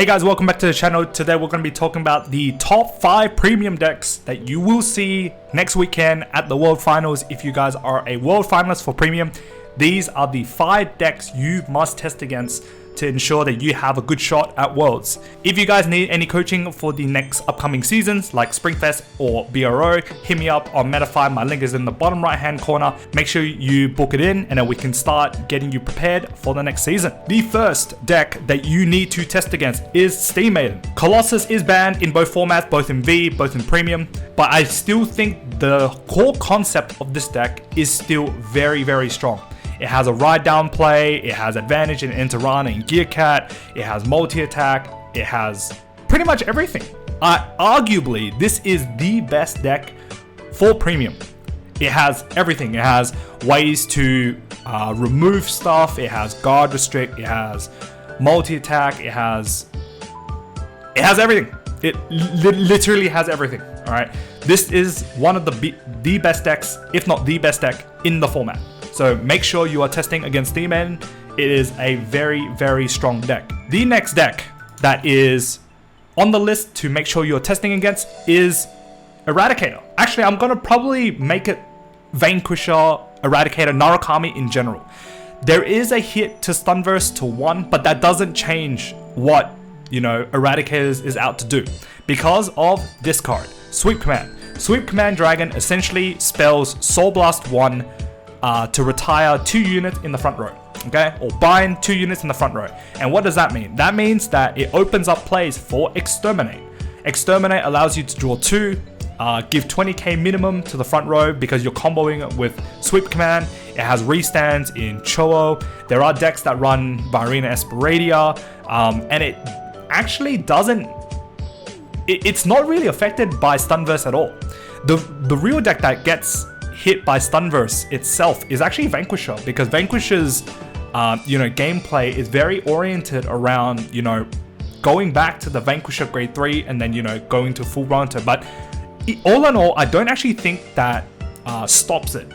Hey guys, welcome back to the channel. Today we're going to be talking about the top 5 premium decks that you will see next weekend at the World Finals. If you guys are a World Finalist for premium, these are the 5 decks you must test against to ensure that you have a good shot at Worlds. If you guys need any coaching for the next upcoming seasons like Springfest or BRO, hit me up on Metafy. My link is in the bottom right hand corner. Make sure you book it in and then we can start getting you prepared for the next season. The first deck that you need to test against is Steam Maiden. Colossus is banned in both formats, both in V, both in premium, but I still think the core concept of this deck is still very, very strong. It has a ride down play, it has advantage in Enterana and Gear Cat, it has multi-attack, it has pretty much everything. Arguably, this is the best deck for premium. It has everything. It has ways to remove stuff, it has guard restrict, it has multi-attack, it has everything. It literally has everything, all right? This is one of the best decks, if not the best deck in the format. So make sure you are testing against Steam Maiden. It is a very, very strong deck. The next deck that is on the list to make sure you're testing against is Eradicator. Actually, I'm gonna probably make it Vanquisher, Eradicator, Narukami in general. There is a hit to Stunverse to 1, but that doesn't change what, Eradicator is out to do. Because of this card, Sweep Command. Sweep Command Dragon essentially spells Soul Blast 1 to retire 2 units in the front row, okay? Or bind 2 units in the front row. And what does that mean? That means that it opens up plays for Exterminate. Exterminate allows you to draw 2, give 20k minimum to the front row because you're comboing it with Sweep Command. It has restands in Choo. There are decks that run Virina Esperadia, and it actually doesn't... It's not really affected by Stunverse at all. The real deck that gets hit by Stunverse itself is actually Vanquisher, because Vanquisher's gameplay is very oriented around going back to the Vanquisher grade 3 and then going to full Ronto. But all in all, I don't actually think that stops it.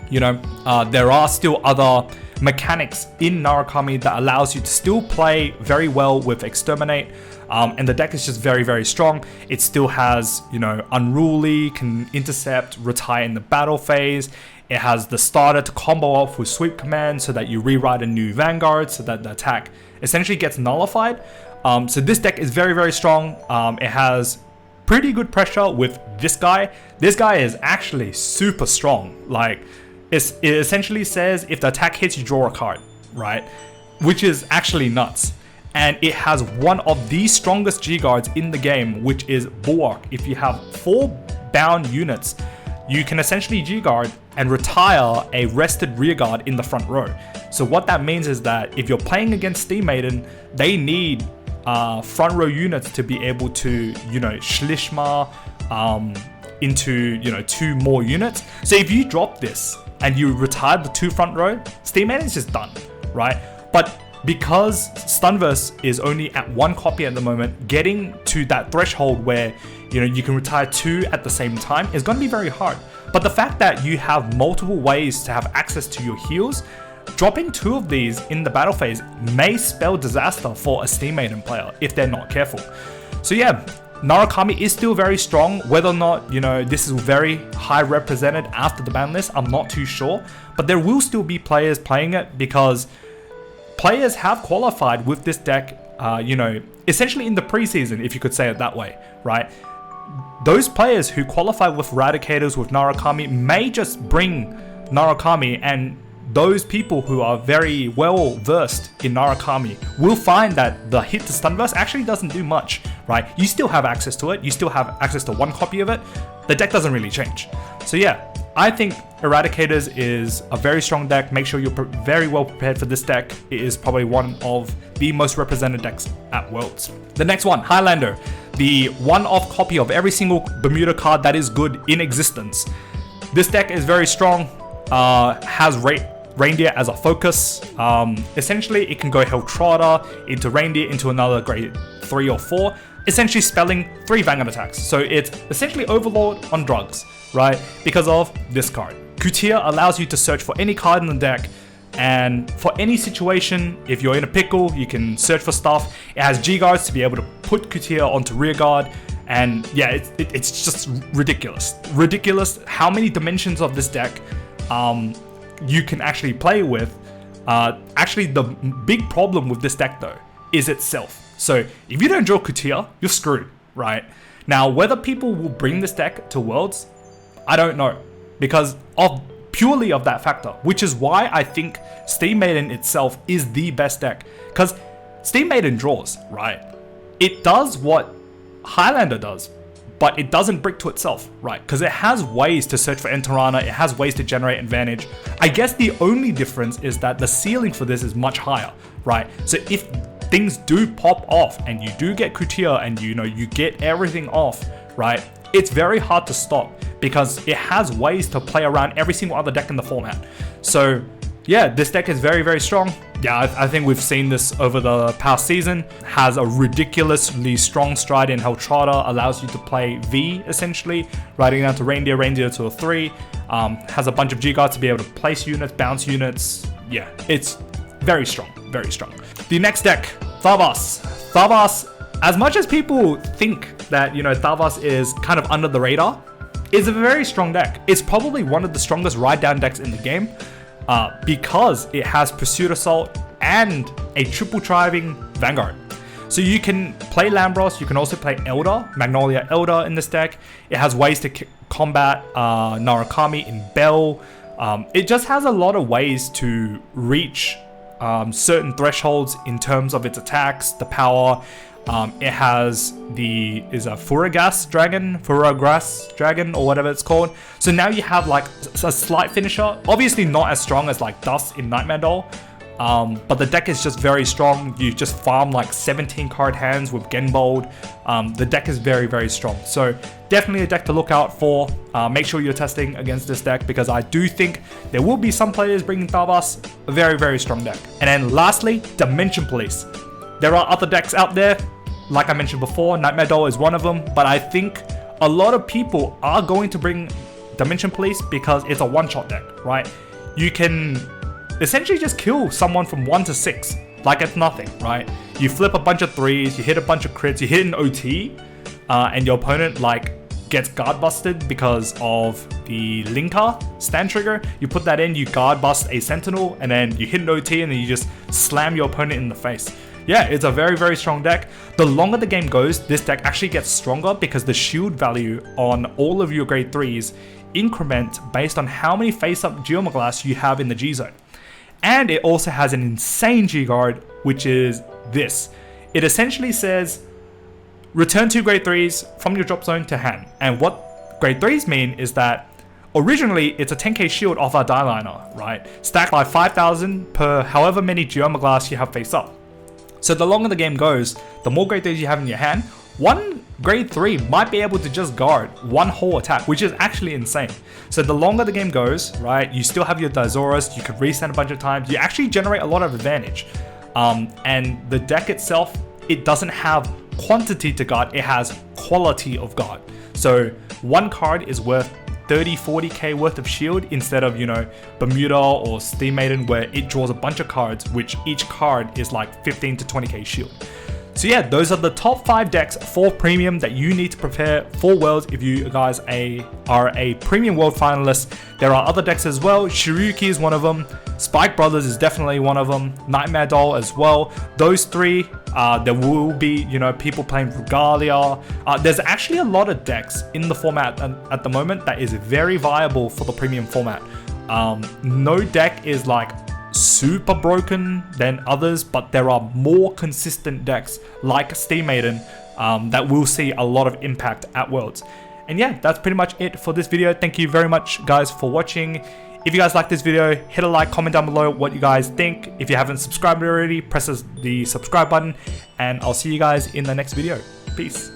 There are still other mechanics in Narukami that allows you to still play very well with Exterminate, and the deck is just very, very strong. It still has Unruly, can intercept, retire in the battle phase. It has the starter to combo off with Sweep Command so that you rewrite a new Vanguard so that the attack essentially gets nullified. So this deck is very, very strong. It has pretty good pressure with this guy. This guy is actually super strong. Like, it essentially says if the attack hits, you draw a card, right? Which is actually nuts. And it has one of the strongest G guards in the game, which is Bulwark. If you have 4 bound units, you can essentially G guard and retire a rested rear guard in the front row. So what that means is that if you're playing against Steam Maiden, they need front row units to be able to Shlishma into 2 more units. So if you drop this and you retire the 2 front row, Steam Maiden is just done, right? But because Stunverse is only at 1 copy at the moment, getting to that threshold where you can retire 2 at the same time is going to be very hard. But the fact that you have multiple ways to have access to your heals, dropping 2 of these in the battle phase may spell disaster for a Steam Maiden player if they're not careful. So yeah, Narukami is still very strong. Whether or not this is very high represented after the ban list, I'm not too sure. But there will still be players playing it because players have qualified with this deck, essentially in the preseason, if you could say it that way, right? Those players who qualify with Eradicators, with Narukami, may just bring Narukami, and those people who are very well versed in Narukami will find that the hit to Stunverse actually doesn't do much, right? You still have access to it. You still have access to 1 copy of it. The deck doesn't really change. So yeah, I think Eradicators is a very strong deck. Make sure you're very well prepared for this deck. It is probably one of the most represented decks at Worlds. The next one, Highlander, the one-off copy of every single Bermuda card that is good in existence. This deck is very strong, has Reindeer as a focus. Essentially, it can go Helltrotter into Reindeer into another grade 3 or 4, essentially spelling 3 Vanguard attacks. So it's essentially Overlord on drugs, right? Because of this card. Coutier allows you to search for any card in the deck And for any situation, if you're in a pickle, you can search for stuff. It has G guards to be able to put Kutia onto rear guard. And yeah, it's just ridiculous. Ridiculous how many dimensions of this deck you can actually play with. Actually, the big problem with this deck though is itself. So if you don't draw Kutia, you're screwed, right? Now, whether people will bring this deck to Worlds, I don't know, because of purely of that factor, which is why I think Steam Maiden itself is the best deck. Because Steam Maiden draws, right? It does what Highlander does, but it doesn't brick to itself, right? Because it has ways to search for Enterana, it has ways to generate advantage. I guess the only difference is that the ceiling for this is much higher, right? So if things do pop off and you do get Kutia and you get everything off, right? It's very hard to stop because it has ways to play around every single other deck in the format. So yeah, this deck is very, very strong. Yeah, I think we've seen this over the past season. Has a ridiculously strong stride in Heltrata, allows you to play V essentially, riding down to Reindeer to a 3. Has a bunch of G-Guards to be able to place units, bounce units. Yeah, it's very strong, very strong. The next deck, Thavas. Thavas, as much as people think that, Thavas is kind of under the radar, is a very strong deck. It's probably one of the strongest ride down decks in the game. Because it has Pursuit Assault and a triple driving Vanguard. So you can play Lambros, you can also play Elder, Magnolia Elder in this deck. It has ways to combat Narukami in Bell. It just has a lot of ways to reach certain thresholds in terms of its attacks, the power. It has is a Furagas Dragon, or whatever it's called. So now you have like a slight finisher, obviously not as strong as like Dust in Nightmare Doll, but the deck is just very strong. You just farm like 17 card hands with Genbold. The deck is very, very strong. So definitely a deck to look out for. Make sure you're testing against this deck because I do think there will be some players bringing Thavas, a very, very strong deck. And then lastly, Dimension Police. There are other decks out there, like I mentioned before, Nightmare Doll is one of them, but I think a lot of people are going to bring Dimension Police because it's a one-shot deck, right? You can essentially just kill someone from 1 to 6, like it's nothing, right? You flip a bunch of 3s, you hit a bunch of crits, you hit an OT, and your opponent like gets guard busted because of the Linker stand trigger. You put that in, you guard bust a Sentinel, and then you hit an OT, and then you just slam your opponent in the face. Yeah, it's a very, very strong deck. The longer the game goes, this deck actually gets stronger because the shield value on all of your grade 3s increment based on how many face-up Geomaglass you have in the G-Zone. And it also has an insane G-Guard, which is this. It essentially says, return 2 grade 3s from your drop zone to hand. And what grade 3s mean is that originally it's a 10k shield off our die liner, right? Stacked by 5,000 per however many Geomaglass you have face-up. So the longer the game goes, the more grade 3s you have in your hand, one grade 3 might be able to just guard one whole attack, which is actually insane. So the longer the game goes, right, you still have your Dizoras, you could reset a bunch of times, you actually generate a lot of advantage. And the deck itself, it doesn't have quantity to guard, it has quality of guard. So one card is worth 30-40k worth of shield instead of, Bermuda or Steam Maiden, where it draws a bunch of cards, which each card is like 15 to 20k shield. So yeah, those are the top 5 decks for premium that you need to prepare for Worlds if you guys are a premium World finalist. There are other decks as well. Shiryuki is one of them. Spike Brothers is definitely one of them. Nightmare Doll as well. Those 3, there will be, people playing Regalia. There's actually a lot of decks in the format at the moment that is very viable for the premium format. No deck is like super broken than others, but there are more consistent decks like Steam Maiden that will see a lot of impact at Worlds. And yeah, that's pretty much it for this video. Thank you very much guys for watching. If you guys like this video, hit a like, comment down below what you guys think. If you haven't subscribed already, press the subscribe button, and I'll see you guys in the next video. Peace.